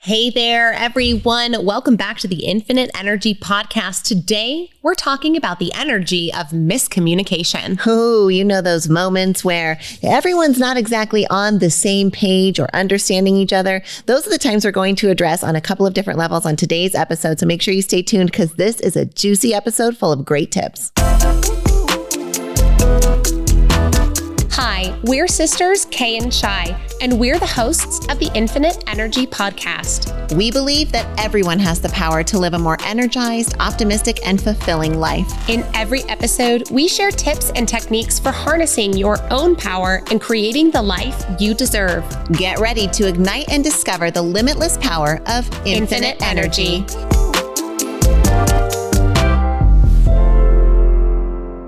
Hey there, everyone. Welcome back to the Infinite Energy Podcast. Today, we're talking about the energy of miscommunication. Oh, you know those moments where everyone's not exactly on the same page or understanding each other. Those are the times we're going to address on a couple of different levels on today's episode. So make sure you stay tuned because this is a juicy episode full of great tips. Hi, we're sisters Kay and Shi, and we're the hosts of the Infinite Energy Podcast. We believe that everyone has the power to live a more energized, optimistic, and fulfilling life. In every episode, we share tips and techniques for harnessing your own power and creating the life you deserve. Get ready to ignite and discover the limitless power of infinite energy.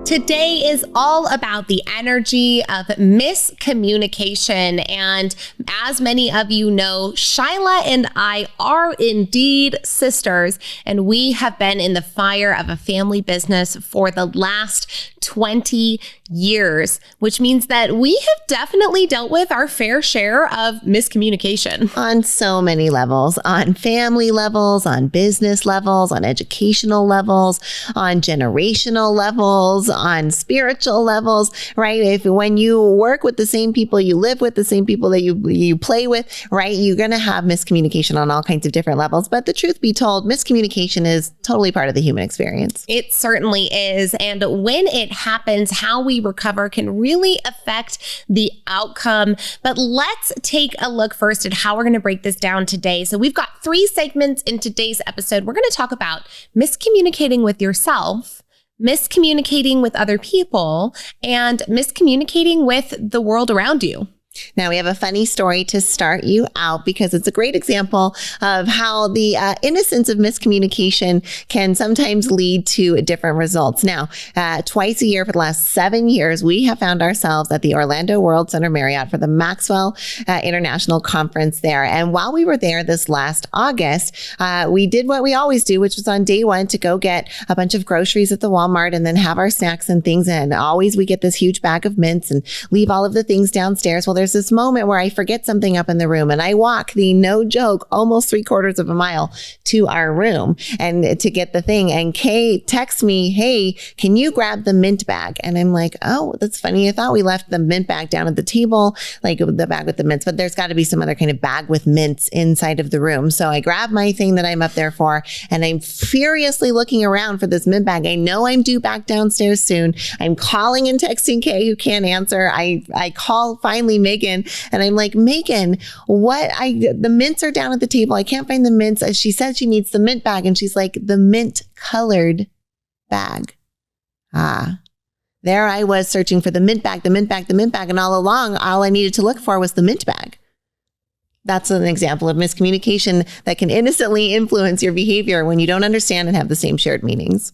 Today is all about the energy of miscommunication. And as many of you know, Shyla and I are indeed sisters, and we have been in the fire of a family business for the last 20 years, which means that we have definitely dealt with our fair share of miscommunication. On so many levels, on family levels, on business levels, on educational levels, on generational levels, on spiritual levels, right? When you work with the same people, you live with the same people that you play with, right? You're going to have miscommunication on all kinds of different levels. But the truth be told, miscommunication is totally part of the human experience. It certainly is. And when it happens, how we recover can really affect the outcome. But let's take a look first at how we're going to break this down today. So we've got 3 segments in today's episode. We're going to talk about miscommunicating with yourself, miscommunicating with other people, and miscommunicating with the world around you. Now, we have a funny story to start you out because it's a great example of how the innocence of miscommunication can sometimes lead to different results. Now, twice a year for the last 7 years, we have found ourselves at the Orlando World Center Marriott for the Maxwell International Conference there. And while we were there this last August, we did what we always do, which was on day one to go get a bunch of groceries at the Walmart and then have our snacks and things. And always we get this huge bag of mints and leave all of the things downstairs. Well, there's this moment where I forget something up in the room and I walk no joke, almost 3/4 of a mile to our room and to get the thing. And Kay texts me, "Hey, can you grab the mint bag?" And I'm like, "Oh, that's funny. I thought we left the mint bag down at the table, like the bag with the mints, but there's got to be some other kind of bag with mints inside of the room." So I grab my thing that I'm up there for and I'm furiously looking around for this mint bag. I know I'm due back downstairs soon. I'm calling and texting Kay who can't answer. I call finally Megan and I'm like, "Megan, the mints are down at the table. I can't find the mints." She said she needs the mint bag. And she's like, "The mint colored bag." There I was searching for the mint bag, the mint bag, the mint bag. And all along, all I needed to look for was the mint bag. That's an example of miscommunication that can innocently influence your behavior when you don't understand and have the same shared meanings.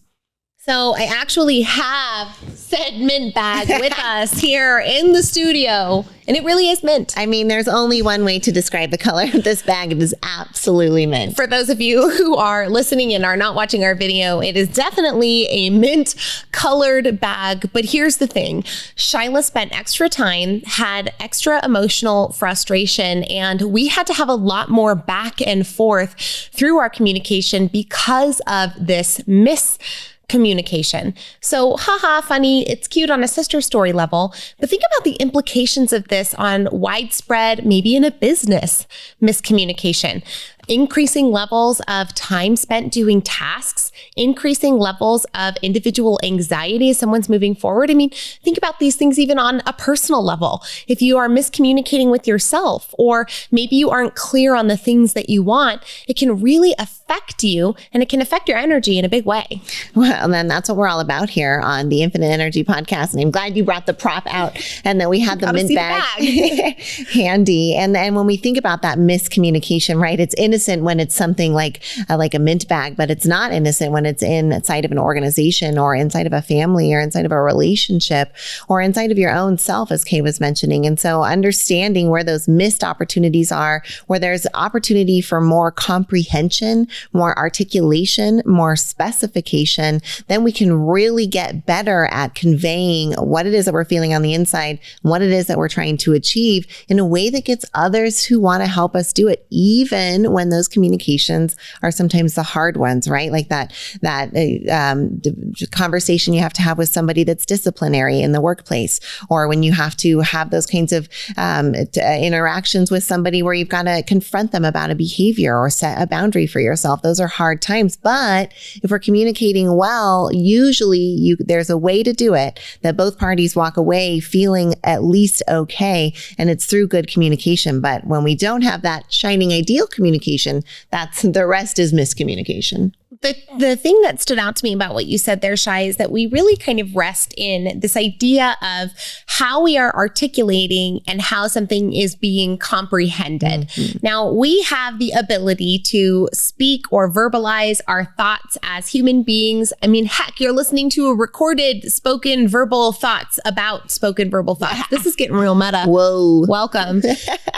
So I actually have said mint bag with us here in the studio, and it really is mint. I mean, there's only one way to describe the color of this bag. It is absolutely mint. For those of you who are listening and are not watching our video, it is definitely a mint colored bag. But here's the thing. Shyla spent extra time, had extra emotional frustration, and we had to have a lot more back and forth through our communication because of this miscommunication. So, funny, it's cute on a sister story level, but think about the implications of this on widespread, maybe in a business, miscommunication. Increasing levels of time spent doing tasks, increasing levels of individual anxiety as someone's moving forward. I mean, think about these things even on a personal level. If you are miscommunicating with yourself, or maybe you aren't clear on the things that you want, it can really affect you and it can affect your energy in a big way. Well, then that's what we're all about here on the Infinite Energy Podcast. And I'm glad you brought the prop out and then we had the mint bag handy. And when we think about that miscommunication, right, it's innocent when it's something like a mint bag, but it's not innocent when it's inside of an organization or inside of a family or inside of a relationship or inside of your own self, as Kay was mentioning. And so understanding where those missed opportunities are, where there's opportunity for more comprehension, more articulation, more specification, then we can really get better at conveying what it is that we're feeling on the inside, what it is that we're trying to achieve in a way that gets others who want to help us do it, even when when those communications are sometimes the hard ones, right? Like that conversation you have to have with somebody that's disciplinary in the workplace, or when you have to have those kinds of interactions with somebody where you've got to confront them about a behavior or set a boundary for yourself. Those are hard times. But if we're communicating well, usually there's a way to do it that both parties walk away feeling at least okay. And it's through good communication. But when we don't have that shining ideal communication, the rest is miscommunication. The thing that stood out to me about what you said there, Shai, is that we really kind of rest in this idea of how we are articulating and how something is being comprehended. Mm-hmm. Now, we have the ability to speak or verbalize our thoughts as human beings. I mean, heck, you're listening to a recorded spoken verbal thoughts about spoken verbal thoughts. This is getting real meta. Whoa. Welcome.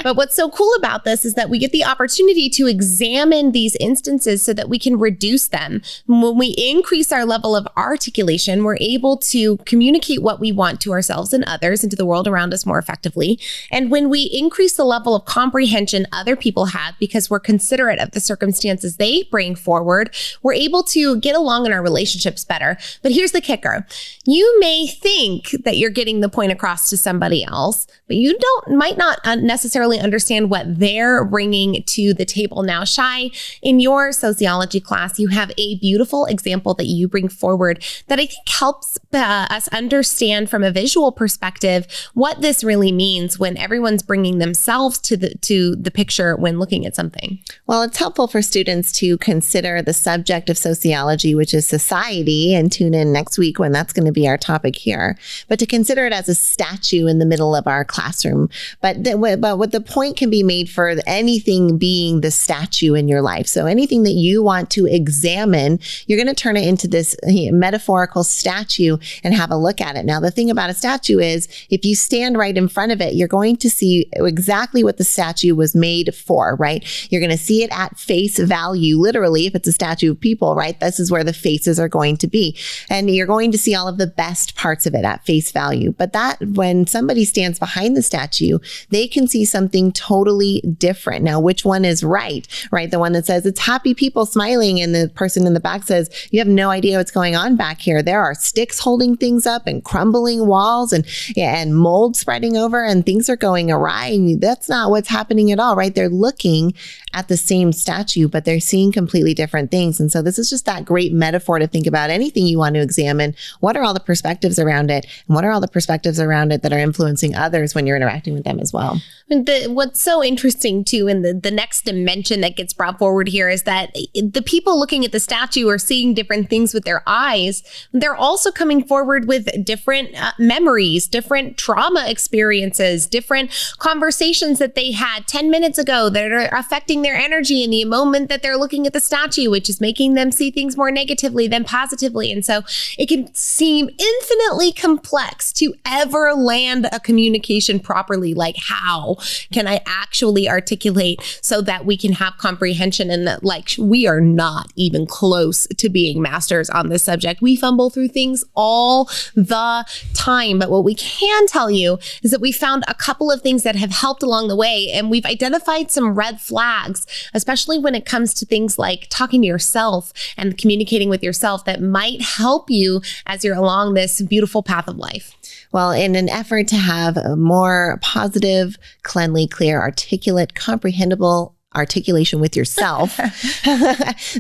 But what's so cool about this is that we get the opportunity to examine these instances so that we can reduce them. When we increase our level of articulation, we're able to communicate what we want to ourselves and others and to the world around us more effectively. And when we increase the level of comprehension other people have because we're considerate of the circumstances they bring forward, we're able to get along in our relationships better. But here's the kicker. You may think that you're getting the point across to somebody else, but you might not necessarily understand what they're bringing to the table. Now, Shai, in your sociology class, you have a beautiful example that you bring forward that I think helps us understand from a visual perspective what this really means when everyone's bringing themselves to the picture when looking at something. Well, it's helpful for students to consider the subject of sociology, which is society, and tune in next week when that's going to be our topic here. But to consider it as a statue in the middle of our classroom. But what the point can be made for anything being the statue in your life. So anything that you want to examine, you're going to turn it into this metaphorical statue and have a look at it. Now, the thing about a statue is if you stand right in front of it, you're going to see exactly what the statue was made for, right? You're going to see it at face value, literally, if it's a statue of people, right? This is where the faces are going to be. And you're going to see all of the best parts of it at face value. But that when somebody stands behind the statue, they can see something totally different. Now, which one is right? The one that says it's happy people smiling and the person in the back says, you have no idea what's going on back here. There are sticks holding things up and crumbling walls and mold spreading over and things are going awry. And that's not what's happening at all, right? They're looking at the same statue, but they're seeing completely different things. And so this is just that great metaphor to think about anything you want to examine. What are all the perspectives around it? And what are all the perspectives around it that are influencing others when you're interacting with them as well? What's so interesting too, and the next dimension that gets brought forward here is that the people looking at the statue are seeing different things with their eyes. They're also coming forward with different memories, different trauma experiences, different conversations that they had 10 minutes ago that are affecting their energy in the moment that they're looking at the statue, which is making them see things more negatively than positively. And so it can seem infinitely complex to ever land a communication properly. Like, how can I actually articulate so that we can have comprehension and that, like, we are not even close to being masters on this subject. We fumble through things all the time. But what we can tell you is that we found a couple of things that have helped along the way. And we've identified some red flags, especially when it comes to things like talking to yourself and communicating with yourself that might help you as you're along this beautiful path of life. Well, in an effort to have a more positive, cleanly, clear, articulate, comprehensible articulation with yourself,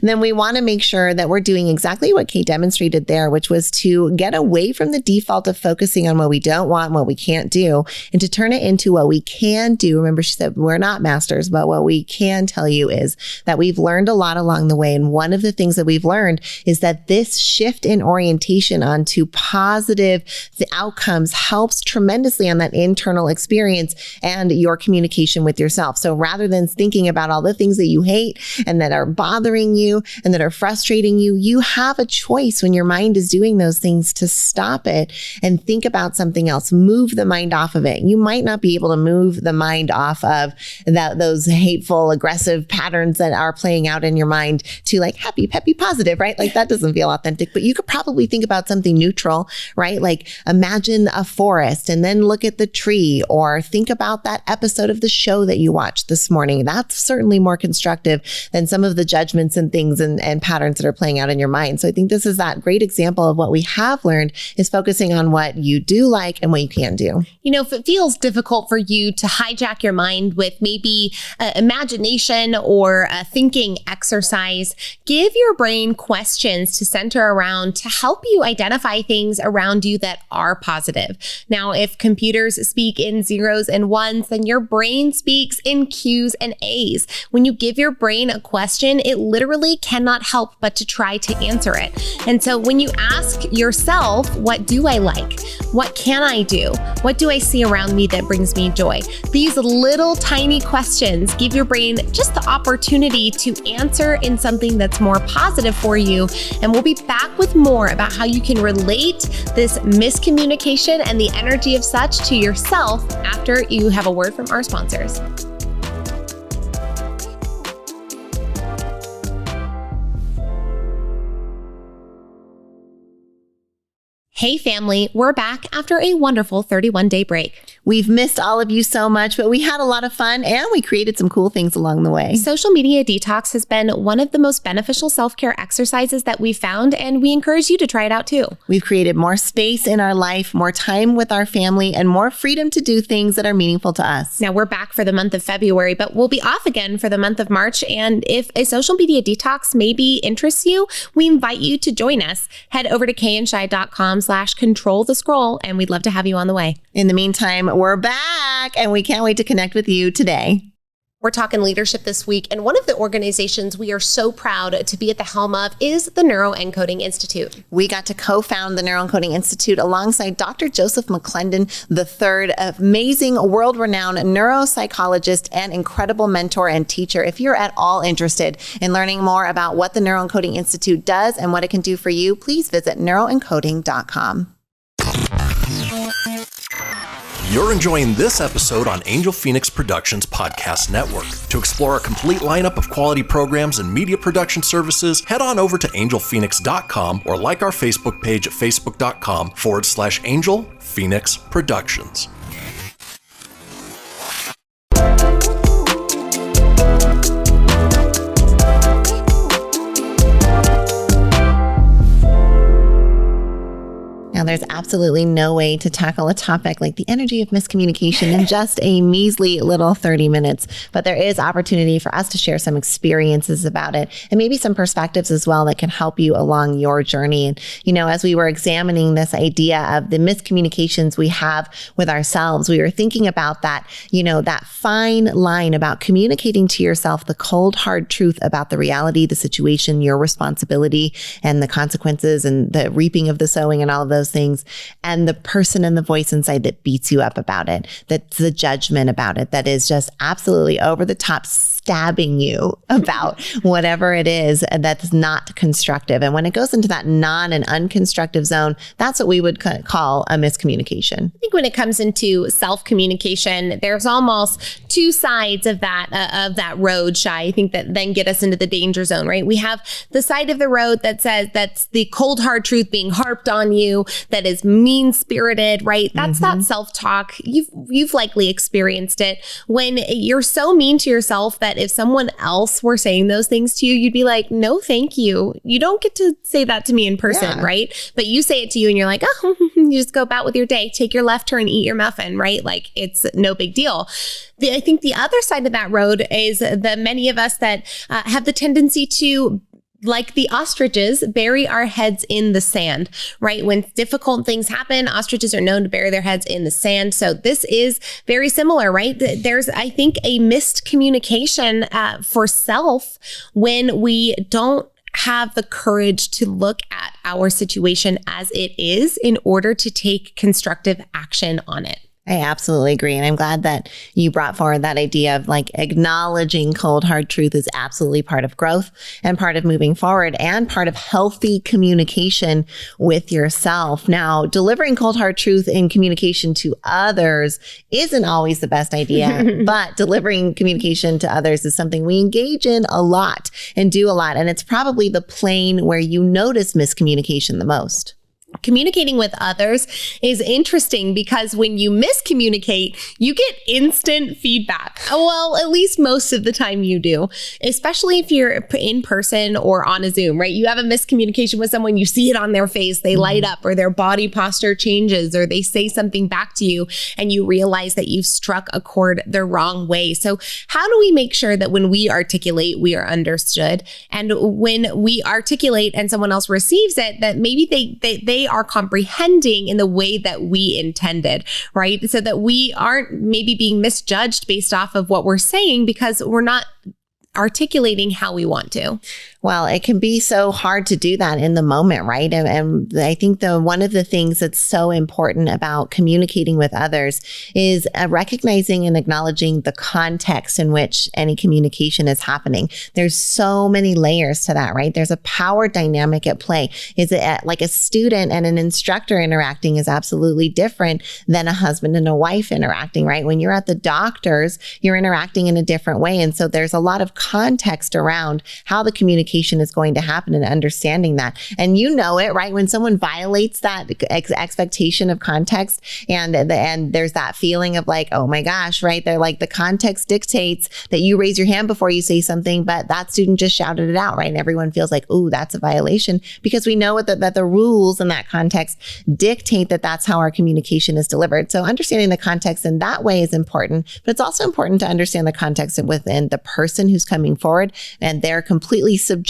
then we want to make sure that we're doing exactly what Kay demonstrated there, which was to get away from the default of focusing on what we don't want and what we can't do, and to turn it into what we can do. Remember, she said we're not masters, but what we can tell you is that we've learned a lot along the way. And one of the things that we've learned is that this shift in orientation onto positive outcomes helps tremendously on that internal experience and your communication with yourself. So rather than thinking about all the things that you hate and that are bothering you and that are frustrating you, you have a choice when your mind is doing those things to stop it and think about something else. Move the mind off of it. You might not be able to move the mind off of those hateful, aggressive patterns that are playing out in your mind to like happy, peppy, positive, right? Like that doesn't feel authentic, but you could probably think about something neutral, right? Like imagine a forest and then look at the tree, or think about that episode of the show that you watched this morning. That's certainly more constructive than some of the judgments and things and patterns that are playing out in your mind. So I think this is that great example of what we have learned is focusing on what you do like and what you can do. If it feels difficult for you to hijack your mind with maybe imagination or a thinking exercise, give your brain questions to center around to help you identify things around you that are positive. Now, if computers speak in zeros and ones, then your brain speaks in Q's and A's. When you give your brain a question, it literally cannot help but to try to answer it. And so when you ask yourself, what do I like? What can I do? What do I see around me that brings me joy? These little tiny questions give your brain just the opportunity to answer in something that's more positive for you. And we'll be back with more about how you can relate this miscommunication and the energy of such to yourself after you have a word from our sponsors. Hey family, we're back after a wonderful 31-day break. We've missed all of you so much, but we had a lot of fun and we created some cool things along the way. Social media detox has been one of the most beneficial self-care exercises that we found, and we encourage you to try it out too. We've created more space in our life, more time with our family, and more freedom to do things that are meaningful to us. Now we're back for the month of February, but we'll be off again for the month of March. And if a social media detox maybe interests you, we invite you to join us. Head over to kayandshi.com/control the scroll, and we'd love to have you on the way. In the meantime, we're back and we can't wait to connect with you today. We're talking leadership this week, and one of the organizations we are so proud to be at the helm of is the Neuroencoding Institute. We got to co-found the Neuroencoding Institute alongside Dr. Joseph McClendon III, amazing world-renowned neuropsychologist and incredible mentor and teacher. If you're at all interested in learning more about what the Neuroencoding Institute does and what it can do for you, please visit neuroencoding.com. You're enjoying this episode on Angel Phoenix Productions Podcast Network. To explore a complete lineup of quality programs and media production services, head on over to angelphoenix.com or like our Facebook page at facebook.com/Angel Phoenix Productions. Now, there's absolutely no way to tackle a topic like the energy of miscommunication in just a measly little 30 minutes. But there is opportunity for us to share some experiences about it and maybe some perspectives as well that can help you along your journey. And, as we were examining this idea of the miscommunications we have with ourselves, we were thinking about that, that fine line about communicating to yourself the cold, hard truth about the reality, the situation, your responsibility, and the consequences and the reaping of the sowing and all of those things, and the person and the voice inside that beats you up about it, that's the judgment about it, that is just absolutely over the top, stabbing you about whatever it is that's not constructive. And when it goes into that non and unconstructive zone, that's what we would call a miscommunication. I think when it comes into self-communication, there's almost two sides of that road, Shai. I think that then get us into the danger zone, right? We have the side of the road that says that's the cold, hard truth being harped on you, that is mean-spirited, right? That's that self-talk. You've likely experienced it when you're so mean to yourself that if someone else were saying those things to you, you'd be like, no, thank you. You don't get to say that to me in person, right? But you say it to you and you're like, oh, you just go about with your day, take your left turn, eat your muffin, right? Like it's no big deal. I think the other side of that road is the many of us that have the tendency to, like the ostriches, bury our heads in the sand, right? When difficult things happen, ostriches are known to bury their heads in the sand. So this is very similar, right? There's, I think, a missed communication for self when we don't have the courage to look at our situation as it is in order to take constructive action on it. I absolutely agree. And I'm glad that you brought forward that idea of like acknowledging cold, hard truth is absolutely part of growth and part of moving forward and part of healthy communication with yourself. Now, delivering cold, hard truth in communication to others isn't always the best idea, but delivering communication to others is something we engage in a lot and do a lot. And it's probably the plane where you notice miscommunication the most. communicating with others is interesting because when you miscommunicate, you get instant feedback. Well, at least most of the time you do, especially if you're in person or on a Zoom, right? You have a miscommunication with someone, you see it on their face, they light up, or their body posture changes, or they say something back to you and you realize that you've struck a chord the wrong way. So how do we make sure that when we articulate, we are understood? And when we articulate and someone else receives it, that maybe they are comprehending in the way that we intended, right? So that we aren't maybe being misjudged based off of what we're saying because we're not articulating how we want to. Well, it can be so hard to do that in the moment, right? And I think one of the things that's so important about communicating with others is recognizing and acknowledging the context in which any communication is happening. There's so many layers to that, right? There's a power dynamic at play. Is it like a student and an instructor interacting is absolutely different than a husband and a wife interacting, right? When you're at the doctor's, you're interacting in a different way. And so there's a lot of context around how the communication is going to happen and understanding that. And you know it, right? When someone violates that expectation of context and there's that feeling of like, oh my gosh, right? They're like, the context dictates that you raise your hand before you say something, but that student just shouted it out, right? And everyone feels like, oh, that's a violation because we know that the rules in that context dictate that that's how our communication is delivered. So understanding the context in that way is important, but it's also important to understand the context within the person who's coming forward and their completely subjective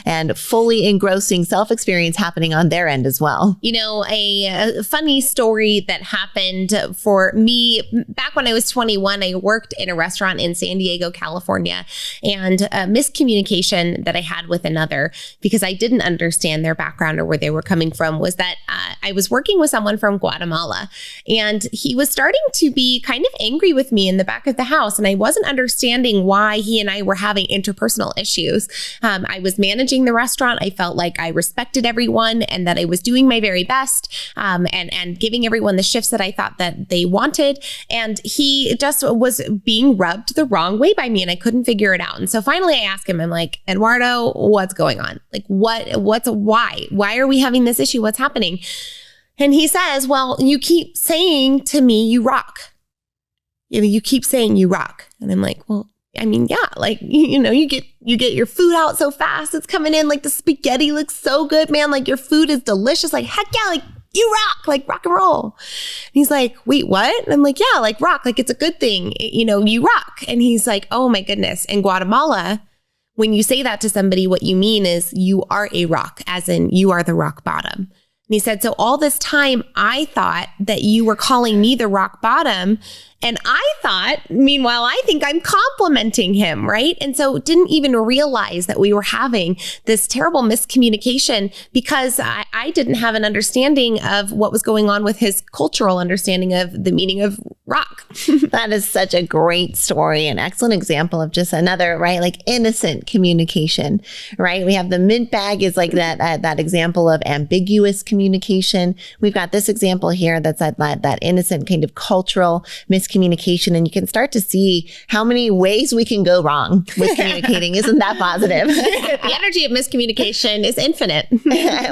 and fully engrossing self-experience happening on their end as well. You know, a funny story that happened for me back when I was 21, I worked in a restaurant in San Diego, California, and a miscommunication that I had with another because I didn't understand their background or where they were coming from was that I was working with someone from Guatemala and he was starting to be kind of angry with me in the back of the house. And I wasn't understanding why he and I were having interpersonal issues. I was managing the restaurant. I felt like I respected everyone and that I was doing my very best and giving everyone the shifts that I thought that they wanted. And he just was being rubbed the wrong way by me and I couldn't figure it out. And so finally I asked him, I'm like, Eduardo, what's going on? Like, why are we having this issue? What's happening? And he says, well, you keep saying to me, you rock. You know, you keep saying you rock. And I'm like, well, I mean, yeah, like, you know, you get your food out so fast. It's coming in like the spaghetti looks so good, man. Like your food is delicious. Like, heck yeah, like you rock, like rock and roll. And he's like, wait, what? And I'm like, yeah, like rock, like it's a good thing. You know, you rock. And he's like, oh my goodness. In Guatemala, when you say that to somebody, what you mean is you are a rock, as in you are the rock bottom. And he said, so all this time, I thought that you were calling me the rock bottom. And I thought, meanwhile, I think I'm complimenting him, right? And so didn't even realize that we were having this terrible miscommunication because I didn't have an understanding of what was going on with his cultural understanding of the meaning of rock. That is such a great story, an excellent example of just another, right? Like innocent communication, right? We have the mint bag is like that example of ambiguous communication. We've got this example here that's that innocent kind of cultural miscommunication, and you can start to see how many ways we can go wrong with communicating. Isn't that positive? The energy of miscommunication is infinite.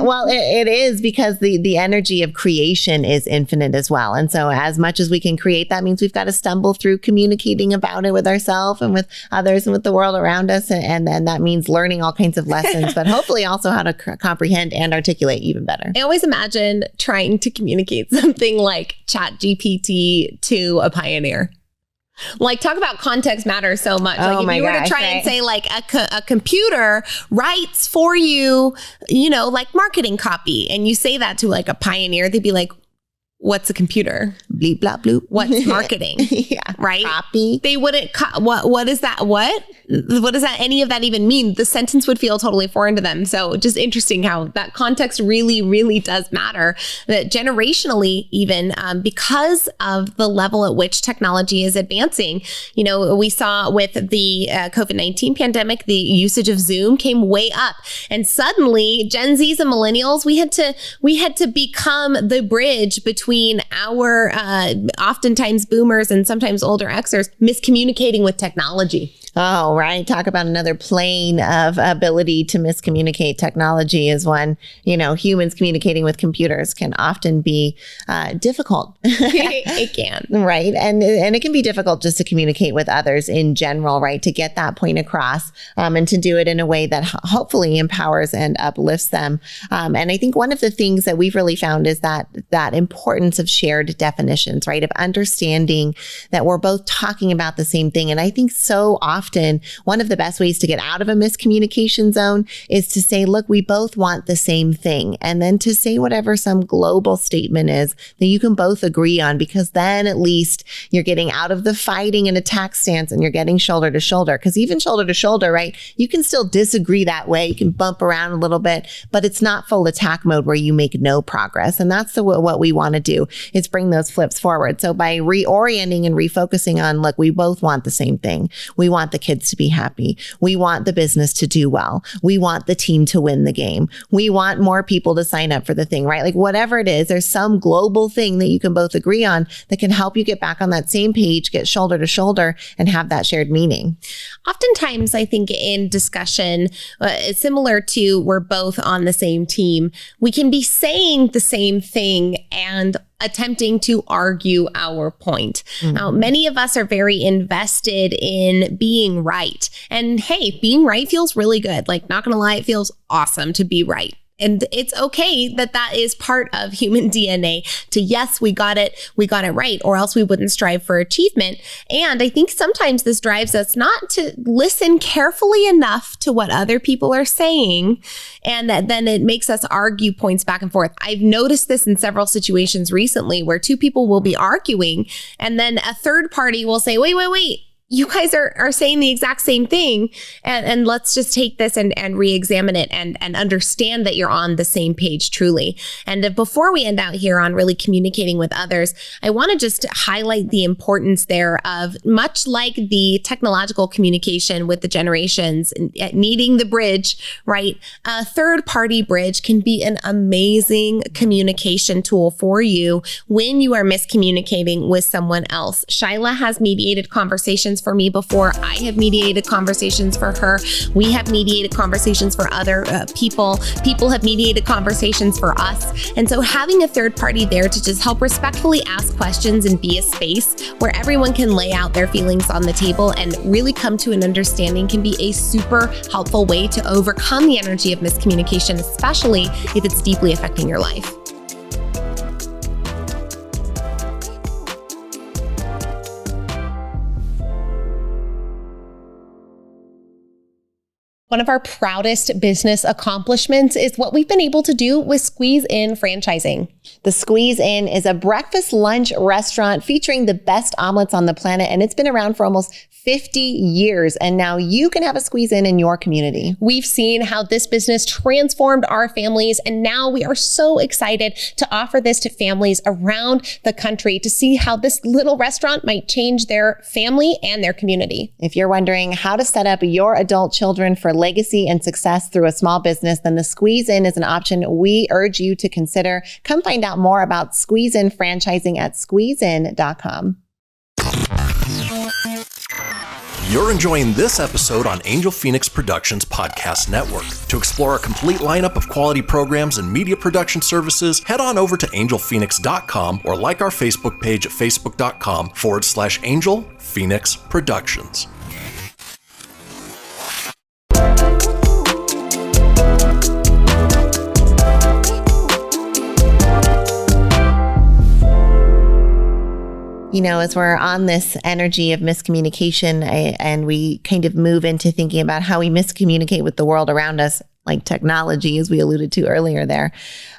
Well, it is because the energy of creation is infinite as well. And so as much as we can create, that means we've got to stumble through communicating about it with ourselves and with others and with the world around us. And then that means learning all kinds of lessons, but hopefully also how to comprehend and articulate even better. I always imagine trying to communicate something like ChatGPT to a pioneer. Like, talk about context matters so much. Like, if you were to try and say like a computer writes for you, you know, like marketing copy, and you say that to like a pioneer, they'd be like, what's a computer? Bleep, blop, bloop. What's marketing? Yeah. Right? Copy. They wouldn't, what is that? What does that, any of that even mean? The sentence would feel totally foreign to them. So just interesting how that context really, really does matter. That generationally, even because of the level at which technology is advancing, you know, we saw with the COVID-19 pandemic, the usage of Zoom came way up. And suddenly Gen Zs and millennials, we had to become the bridge between our oftentimes boomers and sometimes older Xers miscommunicating with technology. Oh, right. Talk about another plane of ability to miscommunicate. Technology is one, humans communicating with computers can often be difficult. It can. Right. And it can be difficult just to communicate with others in general, right? To get that point across and to do it in a way that hopefully empowers and uplifts them. And I think one of the things that we've really found is that importance of shared definitions, right? Of understanding that we're both talking about the same thing. And I think so often one of the best ways to get out of a miscommunication zone is to say, look, we both want the same thing. And then to say whatever some global statement is that you can both agree on, because then at least you're getting out of the fighting and attack stance and you're getting shoulder to shoulder. Because even shoulder to shoulder, right? You can still disagree that way. You can bump around a little bit, but it's not full attack mode where you make no progress. And that's what we want to do, is bring those flips forward. So by reorienting and refocusing on, look, we both want the same thing. We want the kids to be happy. We want the business to do well. We want the team to win the game. We want more people to sign up for the thing, right? Like whatever it is, there's some global thing that you can both agree on that can help you get back on that same page, get shoulder to shoulder, and have that shared meaning. Oftentimes, I think in discussion, it's similar to we're both on the same team. We can be saying the same thing and attempting to argue our point. Mm-hmm. Now, many of us are very invested in being right. And hey, being right feels really good. Like, not gonna lie, it feels awesome to be right. And it's okay that is part of human DNA to, yes, we got it right, or else we wouldn't strive for achievement. And I think sometimes this drives us not to listen carefully enough to what other people are saying. And then it makes us argue points back and forth. I've noticed this in several situations recently where two people will be arguing and then a third party will say, wait. You guys are saying the exact same thing. And let's just take this and re-examine it and understand that you're on the same page truly. And before we end out here on really communicating with others, I want to just highlight the importance there of, much like the technological communication with the generations, needing the bridge, right? A third party bridge can be an amazing communication tool for you when you are miscommunicating with someone else. Shyla has mediated conversations for me before. I have mediated conversations for her. We have mediated conversations for other people. People have mediated conversations for us. And so having a third party there to just help respectfully ask questions and be a space where everyone can lay out their feelings on the table and really come to an understanding can be a super helpful way to overcome the energy of miscommunication, especially if it's deeply affecting your life. One of our proudest business accomplishments is what we've been able to do with Squeeze In franchising. The Squeeze In is a breakfast lunch restaurant featuring the best omelets on the planet, and it's been around for almost 50 years. And now you can have a Squeeze in your community. We've seen how this business transformed our families, and now we are so excited to offer this to families around the country to see how this little restaurant might change their family and their community. If you're wondering how to set up your adult children for legacy and success through a small business, then the Squeeze In is an option we urge you to consider. Come find out more about Squeeze In franchising at squeezein.com. You're enjoying this episode on Angel Phoenix Productions Podcast Network. To explore a complete lineup of quality programs and media production services, head on over to angelphoenix.com or like our Facebook page at facebook.com/Angel Phoenix Productions. You know, as we're on this energy of miscommunication and we kind of move into thinking about how we miscommunicate with the world around us, like technology, as we alluded to earlier there.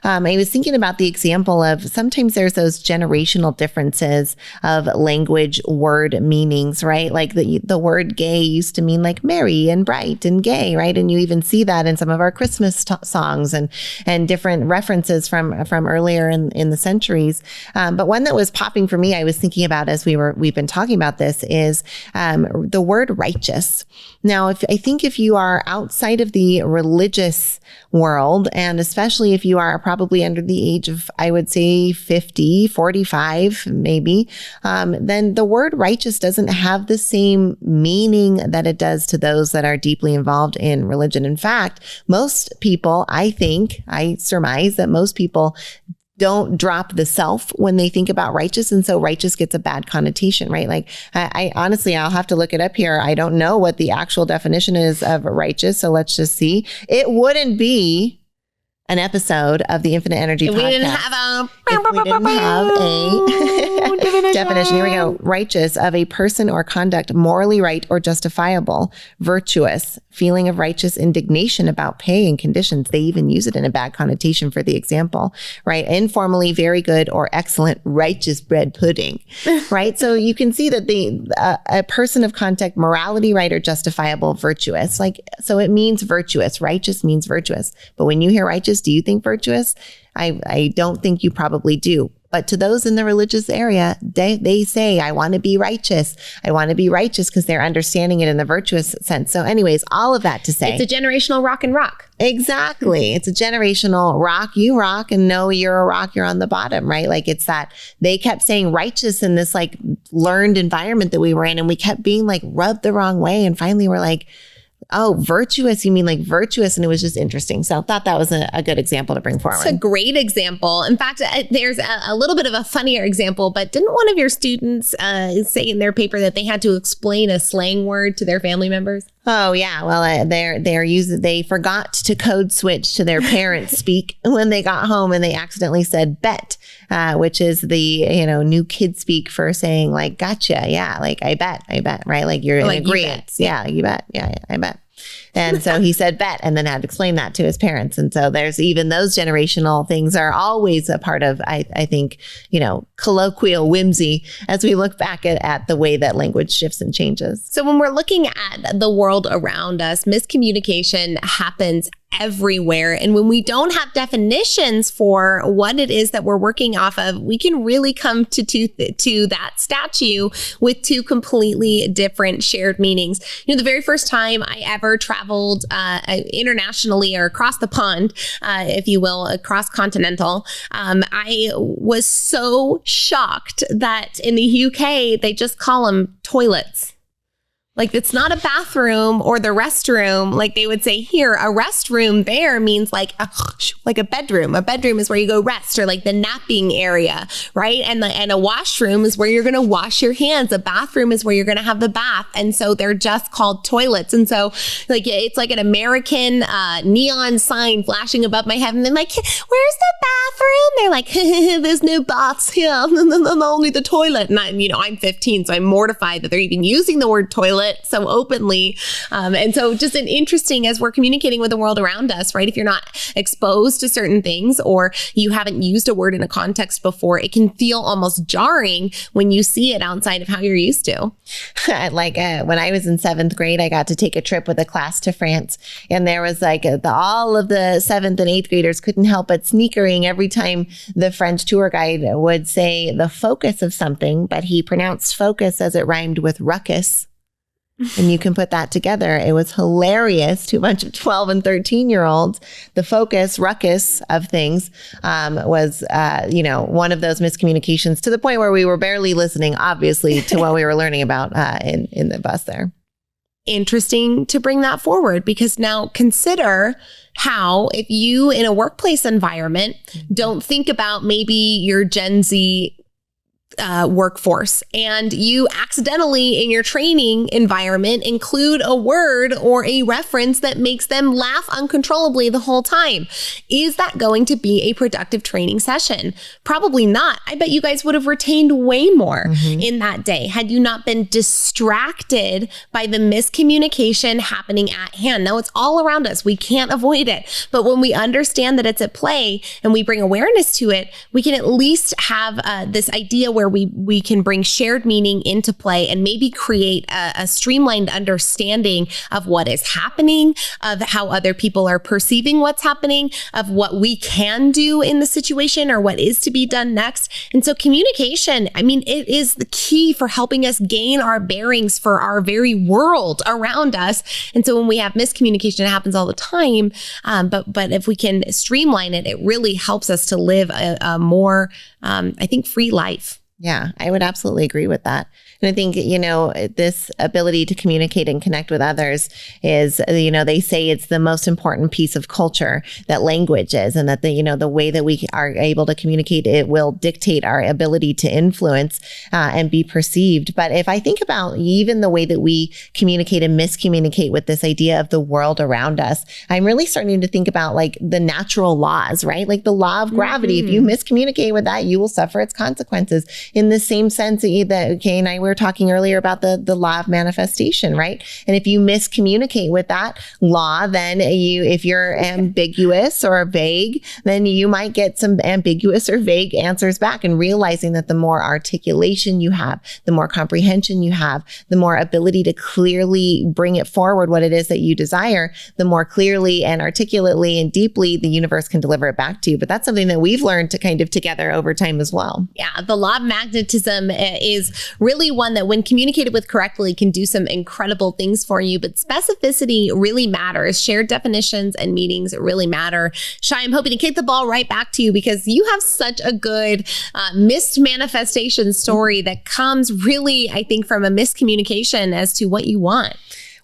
I was thinking about the example of sometimes there's those generational differences of language word meanings, right? Like the word gay used to mean like merry and bright and gay, right? And you even see that in some of our Christmas songs and different references from earlier in the centuries. But one that was popping for me, I was thinking about as we've been talking about this is the word righteous. Now, if you are outside of the religious religious world, and especially if you are probably under the age of, I would say 50, 45, maybe, then the word righteous doesn't have the same meaning that it does to those that are deeply involved in religion. In fact, most people, I surmise that most people don't drop the self when they think about righteous. And so righteous gets a bad connotation, right? Like I honestly, I'll have to look it up here. I don't know what the actual definition is of righteous. So let's just see. It wouldn't be an episode of the Infinite Energy podcast. We didn't have a definition. Here we go. Righteous, of a person or conduct morally right or justifiable. Virtuous, feeling of righteous indignation about pay and conditions. They even use it in a bad connotation for the example, right? Informally, very good or excellent, righteous bread pudding, right? So you can see that a person of conduct, morality right or justifiable, virtuous. So it means virtuous. Righteous means virtuous. But when you hear righteous, do you think virtuous? I don't think you probably do. But to those in the religious area, they say, I want to be righteous. I want to be righteous because they're understanding it in the virtuous sense. So anyways, all of that to say. It's a generational rock and rock. Exactly. It's a generational rock. You rock, and no, you're a rock. You're on the bottom, right? Like it's that they kept saying righteous in this like learned environment that we were in, and we kept being like rubbed the wrong way. And finally we're like, oh, virtuous, you mean like virtuous? And it was just interesting. So I thought that was a good example to bring forward. It's a great example. In fact, there's a little bit of a funnier example, but didn't one of your students say in their paper that they had to explain a slang word to their family members? Oh yeah, well they forgot to code switch to their parents' speak when they got home, and they accidentally said bet, which is the new kid speak for saying like gotcha, yeah, like I bet, right? Like you're in agreement, yeah, like, you bet, yeah, I bet. And so he said bet, and then had to explain that to his parents. And so there's even those generational things are always a part of, I think, colloquial whimsy as we look back at the way that language shifts and changes. So when we're looking at the world around us, miscommunication happens everywhere. And when we don't have definitions for what it is that we're working off of, we can really come to that statue with two completely different shared meanings. The very first time I ever traveled internationally or across the pond, if you will, across continental, I was so shocked that in the UK, they just call them toilets. Like it's not a bathroom or the restroom. Like they would say here, a restroom there means like a bedroom. A bedroom is where you go rest, or like the napping area, right? And a washroom is where you're going to wash your hands. A bathroom is where you're going to have the bath. And so they're just called toilets. And so like it's like an American neon sign flashing above my head. And they're like, where's the bathroom? They're like, there's no baths here. Only the toilet. And I'm 15, so I'm mortified that they're even using the word toilet so openly. And so just an interesting, as we're communicating with the world around us, right? If you're not exposed to certain things or you haven't used a word in a context before, it can feel almost jarring when you see it outside of how you're used to. Like when I was in 7th grade, I got to take a trip with a class to France, and there was like all of the 7th and 8th graders couldn't help but sneakering every time the French tour guide would say the focus of something, but he pronounced focus as it rhymed with ruckus. And you can put that together. It was hilarious to a bunch of 12 and 13-year-olds. The focus, ruckus of things was, one of those miscommunications, to the point where we were barely listening, obviously, to what we were learning about in the bus there. Interesting to bring that forward, because now consider how, if you in a workplace environment don't think about maybe your Gen Z workforce, and you accidentally in your training environment include a word or a reference that makes them laugh uncontrollably the whole time. Is that going to be a productive training session? Probably not. I bet you guys would have retained way more in that day had you not been distracted by the miscommunication happening at hand. Now it's all around us. We can't avoid it. But when we understand that it's at play and we bring awareness to it, we can at least have this idea where where we can bring shared meaning into play and maybe create a streamlined understanding of what is happening, of how other people are perceiving what's happening, of what we can do in the situation or what is to be done next. And so communication, I mean, it is the key for helping us gain our bearings for our very world around us. And so when we have miscommunication, it happens all the time. But if we can streamline it, it really helps us to live a more, I think, free life. Yeah, I would absolutely agree with that. And I think, this ability to communicate and connect with others is, they say it's the most important piece of culture that language is, and that the way that we are able to communicate, it will dictate our ability to influence and be perceived. But if I think about even the way that we communicate and miscommunicate with this idea of the world around us, I'm really starting to think about like the natural laws, right? Like the law of gravity. If you miscommunicate with that, you will suffer its consequences. In the same sense that Kay and I were talking earlier about the law of manifestation, right? And if you miscommunicate with that law, then if you're ambiguous or vague, then you might get some ambiguous or vague answers back. And realizing that the more articulation you have, the more comprehension you have, the more ability to clearly bring it forward what it is that you desire, the more clearly and articulately and deeply the universe can deliver it back to you. But that's something that we've learned to kind of together over time as well. Yeah, the law of magnetism is really one that when communicated with correctly can do some incredible things for you, but specificity really matters. Shared definitions and meanings really matter. Shi, I'm hoping to kick the ball right back to you because you have such a good missed manifestation story that comes really, I think, from a miscommunication as to what you want.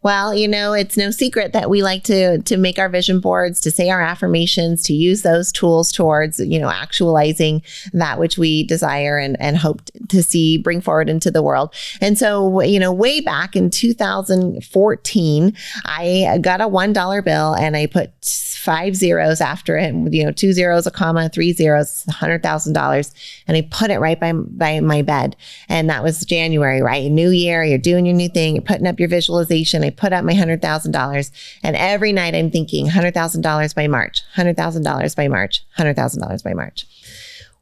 Well, it's no secret that we like to make our vision boards, to say our affirmations, to use those tools towards, actualizing that which we desire and hope to see bring forward into the world. And so, way back in 2014, I got a $1 bill and I put 5 zeros after it, 2 zeros, a comma, 3 zeros, $100,000. And I put it right by my bed. And that was January, right? New year, you're doing your new thing, you're putting up your visualization. I put up my $100,000. And every night I'm thinking $100,000 by March, $100,000 by March, $100,000 by March.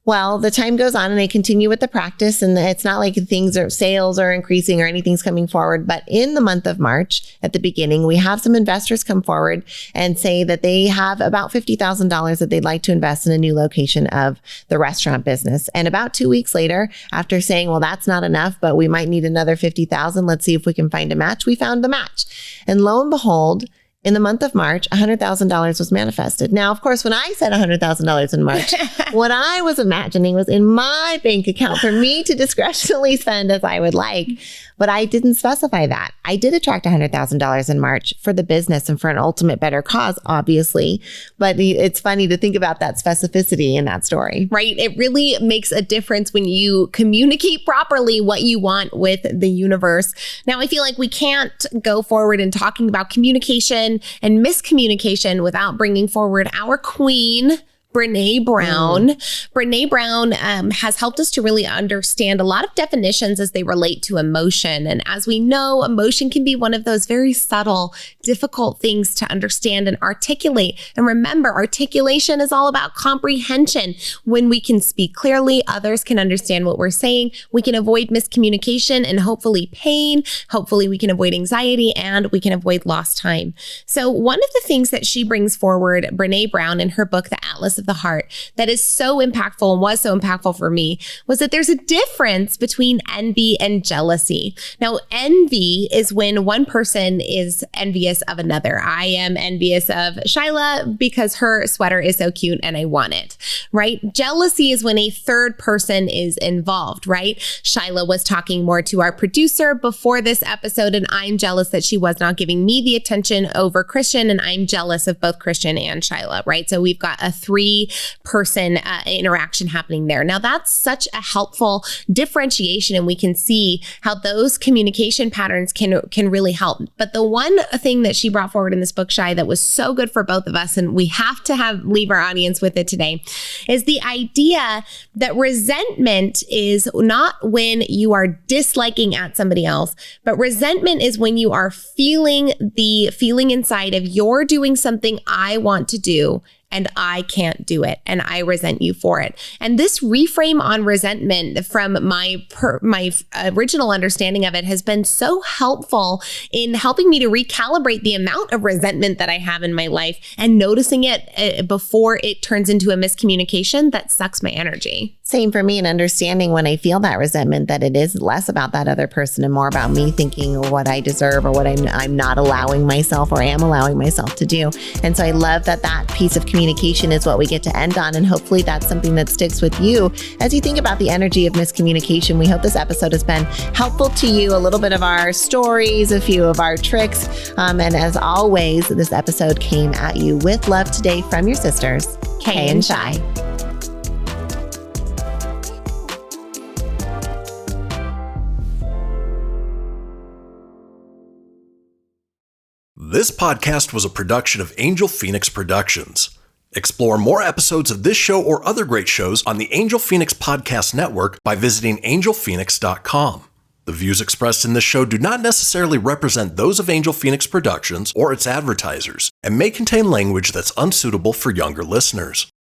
Well, the time goes on and I continue with the practice, and it's not like sales are increasing or anything's coming forward. But in the month of March, at the beginning, we have some investors come forward and say that they have about $50,000 that they'd like to invest in a new location of the restaurant business. And about 2 weeks later, after saying, well, that's not enough, but we might need another $50,000. Let's see if we can find a match. We found the match. And lo and behold, in the month of March, $100,000 was manifested. Now, of course, when I said $100,000 in March, what I was imagining was in my bank account for me to discretionally spend as I would like. But I didn't specify that. I did attract $100,000 in March for the business and for an ultimate better cause, obviously. But it's funny to think about that specificity in that story. Right. It really makes a difference when you communicate properly what you want with the universe. Now, I feel like we can't go forward in talking about communication and miscommunication without bringing forward our queen, Brené Brown. Brené Brown has helped us to really understand a lot of definitions as they relate to emotion. And as we know, emotion can be one of those very subtle, difficult things to understand and articulate. And remember, articulation is all about comprehension. When we can speak clearly, others can understand what we're saying. We can avoid miscommunication and hopefully pain. Hopefully we can avoid anxiety and we can avoid lost time. So one of the things that she brings forward, Brené Brown, in her book, The Atlas of the Heart, that is so impactful and was so impactful for me was that there's a difference between envy and jealousy. Now, envy is when one person is envious of another. I am envious of Shyla because her sweater is so cute and I want it, right? Jealousy is when a third person is involved, right? Shyla was talking more to our producer before this episode, and I'm jealous that she was not giving me the attention over Christian, and I'm jealous of both Christian and Shyla, right? So we've got a 3-person interaction happening there. Now, that's such a helpful differentiation, and we can see how those communication patterns can really help. But the one thing that she brought forward in this book, Shi, that was so good for both of us, and we have to leave our audience with it today, is the idea that resentment is not when you are disliking at somebody else, but resentment is when you are feeling the feeling inside of you're doing something I want to do and I can't do it, and I resent you for it. And this reframe on resentment from my original understanding of it has been so helpful in helping me to recalibrate the amount of resentment that I have in my life and noticing it before it turns into a miscommunication that sucks my energy. Same for me, and understanding when I feel that resentment that it is less about that other person and more about me thinking what I deserve or what I'm not allowing myself or am allowing myself to do. And so I love that piece of communication is what we get to end on. And hopefully that's something that sticks with you as you think about the energy of miscommunication. We hope this episode has been helpful to you, a little bit of our stories, a few of our tricks. And as always, this episode came at you with love today from your sisters, Kay and Shi. This podcast was a production of Angel Phoenix Productions. Explore more episodes of this show or other great shows on the Angel Phoenix Podcast Network by visiting angelphoenix.com. The views expressed in this show do not necessarily represent those of Angel Phoenix Productions or its advertisers and may contain language that's unsuitable for younger listeners.